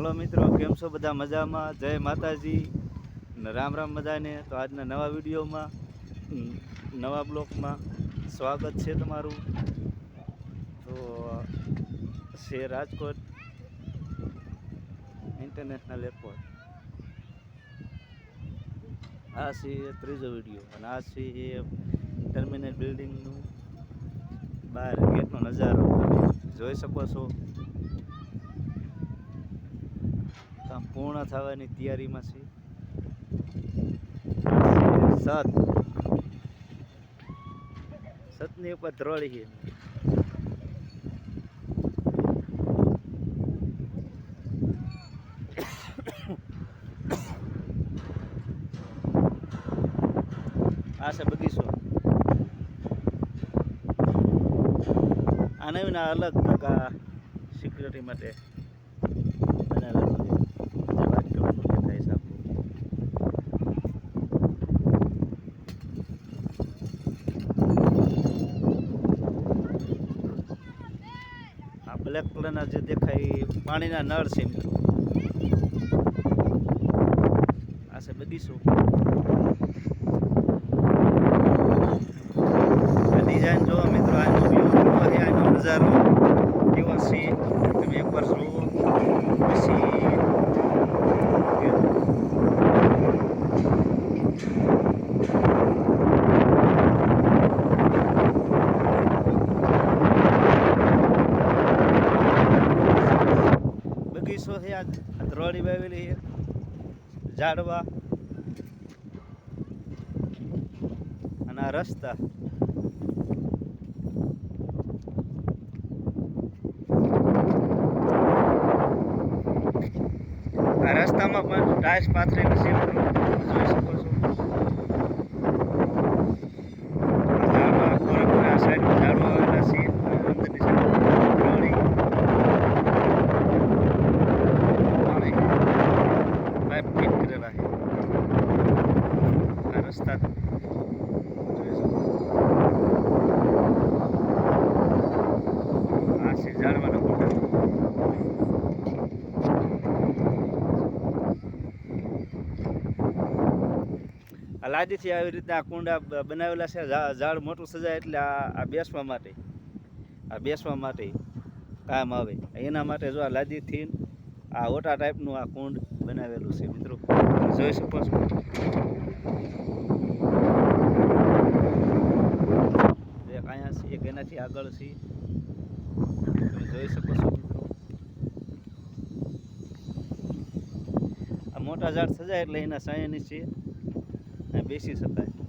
હાલો મિત્રો, કેમ છો બધા? મજામાં? જય માતાજી ને રામ રામ બધાને. તો આજના નવા વિડીયોમાં નવા બ્લોગમાં સ્વાગત છે તમારું. તો છે રાજકોટ ઇન્ટરનેશનલ એરપોર્ટ. આ છે ત્રીજો વિડીયો અને આ છે ટર્મિનલ બિલ્ડિંગનું બહાર ગેટનો નજારો જોઈ શકો છો. કામ પૂર્ણ થવાની તૈયારીમાં છે. સતની ઉપર ધ્રોળી છે. આ છે બગીચો. આ નવીન અલગ ટકા સિક્યુરિટી માટે બનાવેલું છે. વાત કરવાનું દેખાય છે આપણું. આ બ્લેક કલરના જે દેખાય પાણીના નળ છે મિત્રો. આ છે બગીચો. ડિઝાઇન જોવો મિત્રો, આનો વ્યૂ કેવો છે, આનો નજારો કેવો છે તમે એકવાર જોવો. પછી બગીચો છે, આ ધ્રોળી વાવેલી છે, ઝાડવા અને આ રસ્તા. આ રસ્તામાં પણ ટાઇલ્સ પાથરેલી છે મિત્રો, જોઈ શકો છો. ઝાડવા કોરકના સાઈડમાં ઝાડવા આવેલા છે. અંદરની સાઈડ ધ્રોળી પાણી પાઇપ ફિટ કરેલા છે. આ રસ્તા જોઈ શકો. આ છે ઝાડવાના મોટા. આ લાદીથી આવી રીતના કુંડા બનાવેલા છે. ઝાડ મોટું સજાય એટલે આ બેસવા માટે, આ બેસવા માટે કામ આવે. એના માટે જો આ લાદીથી આ ઓટા ટાઈપનું આ કુંડ બનાવેલું છે મિત્રો, જોઈ શકો છો. એક અહીંયા છે, એક એનાથી આગળ છે, તમે જોઈ શકો છો મિત્રો. આ મોટા ઝાડ સજાય એટલે એના સાયા નીચે બેસી શકાય.